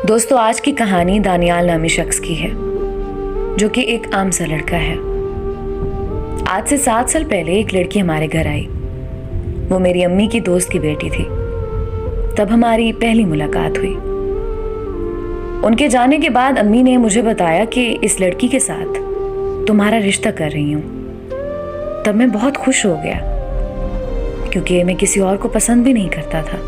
दोस्तों, आज की कहानी दानियाल नामी शख्स की है जो कि एक आम सा लड़का है। आज से 7 साल पहले एक लड़की हमारे घर आई। वो मेरी अम्मी की दोस्त की बेटी थी। तब हमारी पहली मुलाकात हुई। उनके जाने के बाद अम्मी ने मुझे बताया कि इस लड़की के साथ तुम्हारा रिश्ता कर रही हूँ। तब मैं बहुत खुश हो गया क्योंकि मैं किसी और को पसंद भी नहीं करता था।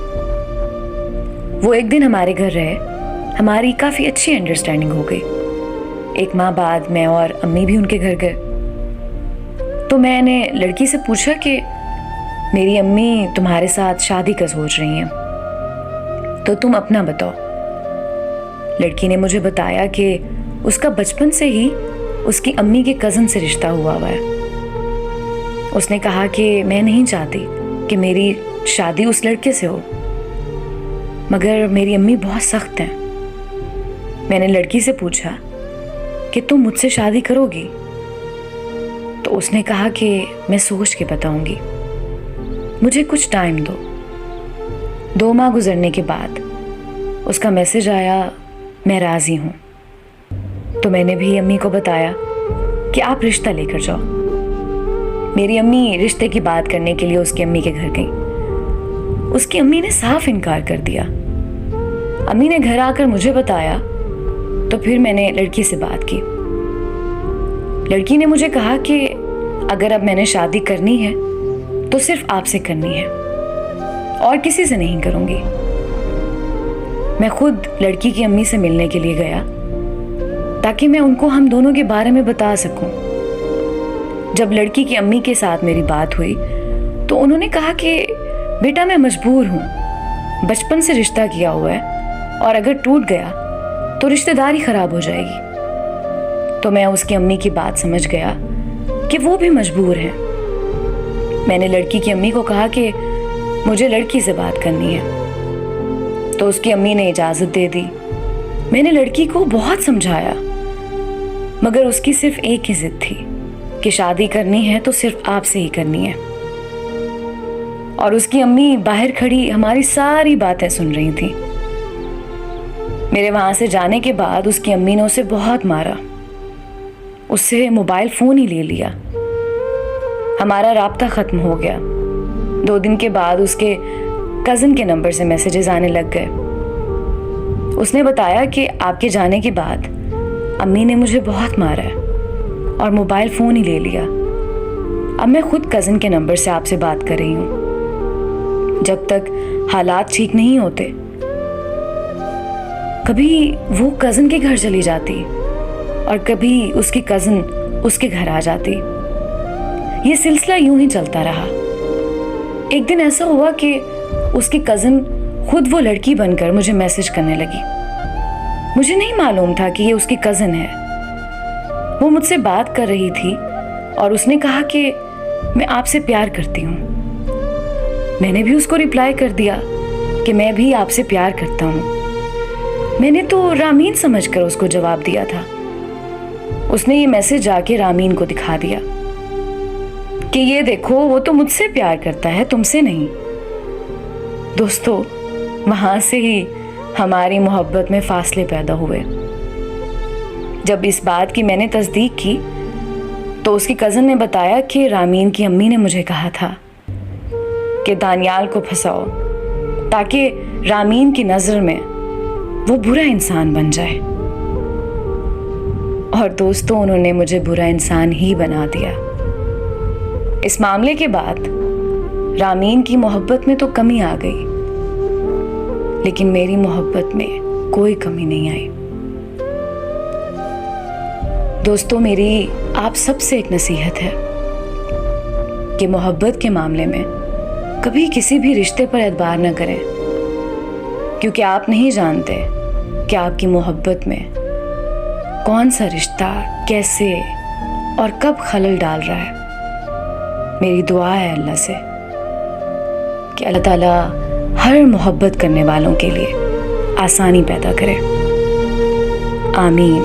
वो एक दिन हमारे घर रहे। हमारी काफ़ी अच्छी अंडरस्टैंडिंग हो गई। एक माह बाद मैं और अम्मी भी उनके घर गए। तो मैंने लड़की से पूछा कि मेरी अम्मी तुम्हारे साथ शादी का सोच रही हैं, तो तुम अपना बताओ। लड़की ने मुझे बताया कि उसका बचपन से ही उसकी अम्मी के कज़न से रिश्ता हुआ है। उसने कहा कि मैं नहीं चाहती कि मेरी शादी उस लड़के से हो, मगर मेरी अम्मी बहुत सख्त हैं। मैंने लड़की से पूछा कि तुम मुझसे शादी करोगी? तो उसने कहा कि मैं सोच के बताऊंगी, मुझे कुछ टाइम दो। 2 माह गुजरने के बाद उसका मैसेज आया, मैं राज़ी हूँ। तो मैंने भी अम्मी को बताया कि आप रिश्ता लेकर जाओ। मेरी अम्मी रिश्ते की बात करने के लिए उसकी अम्मी के घर गई। उसकी अम्मी ने साफ इनकार कर दिया। अम्मी ने घर आकर मुझे बताया, तो फिर मैंने लड़की से बात की। लड़की ने मुझे कहा कि अगर अब मैंने शादी करनी है तो सिर्फ आपसे करनी है और किसी से नहीं करूंगी। मैं खुद लड़की की अम्मी से मिलने के लिए गया ताकि मैं उनको हम दोनों के बारे में बता सकूं। जब लड़की की अम्मी के साथ मेरी बात हुई तो उन्होंने कहा कि बेटा, मैं मजबूर हूं, बचपन से रिश्ता किया हुआ है और अगर टूट गया तो रिश्तेदारी खराब हो जाएगी। तो मैं उसकी अम्मी की बात समझ गया कि वो भी मजबूर है। मैंने लड़की की अम्मी को कहा कि मुझे लड़की से बात करनी है। तो उसकी अम्मी ने इजाज़त दे दी। मैंने लड़की को बहुत समझाया, मगर उसकी सिर्फ एक ही जिद थी कि शादी करनी है तो सिर्फ आपसे ही करनी है। और उसकी अम्मी बाहर खड़ी हमारी सारी बातें सुन रही थी। मेरे वहां से जाने के बाद उसकी अम्मी ने उसे बहुत मारा, उससे मोबाइल फ़ोन ही ले लिया। हमारा राब्ता ख़त्म हो गया। 2 दिन के बाद उसके कज़न के नंबर से मैसेजेस आने लग गए। उसने बताया कि आपके जाने के बाद अम्मी ने मुझे बहुत मारा है और मोबाइल फ़ोन ही ले लिया। अब मैं खुद कज़न के नंबर से आपसे बात कर रही हूँ। जब तक हालात ठीक नहीं होते, कभी वो कज़न के घर चली जाती और कभी उसकी कज़न उसके घर आ जाती। ये सिलसिला यूं ही चलता रहा। एक दिन ऐसा हुआ कि उसकी कज़न खुद वो लड़की बनकर मुझे मैसेज करने लगी। मुझे नहीं मालूम था कि ये उसकी कज़न है। वो मुझसे बात कर रही थी और उसने कहा कि मैं आपसे प्यार करती हूँ। मैंने भी उसको रिप्लाई कर दिया कि मैं भी आपसे प्यार करता हूँ। मैंने तो रामीन समझकर उसको जवाब दिया था। उसने ये मैसेज जाके रामीन को दिखा दिया कि ये देखो, वो तो मुझसे प्यार करता है, तुमसे नहीं। दोस्तों, वहां से ही हमारी मोहब्बत में फासले पैदा हुए। जब इस बात की मैंने तस्दीक की तो उसकी कज़न ने बताया कि रामीन की अम्मी ने मुझे कहा था कि दानियाल को फंसाओ ताकि रामीन की नज़र में वो बुरा इंसान बन जाए। और दोस्तों, उन्होंने मुझे बुरा इंसान ही बना दिया। इस मामले के बाद रामीन की मोहब्बत में तो कमी आ गई, लेकिन मेरी मोहब्बत में कोई कमी नहीं आई। दोस्तों, मेरी आप सबसे एक नसीहत है कि मोहब्बत के मामले में कभी किसी भी रिश्ते पर एतबार न करें, क्योंकि आप नहीं जानते कि आपकी मोहब्बत में कौन सा रिश्ता कैसे और कब खलल डाल रहा है। मेरी दुआ है अल्लाह से कि अल्लाह ताला हर मोहब्बत करने वालों के लिए आसानी पैदा करे। आमीन।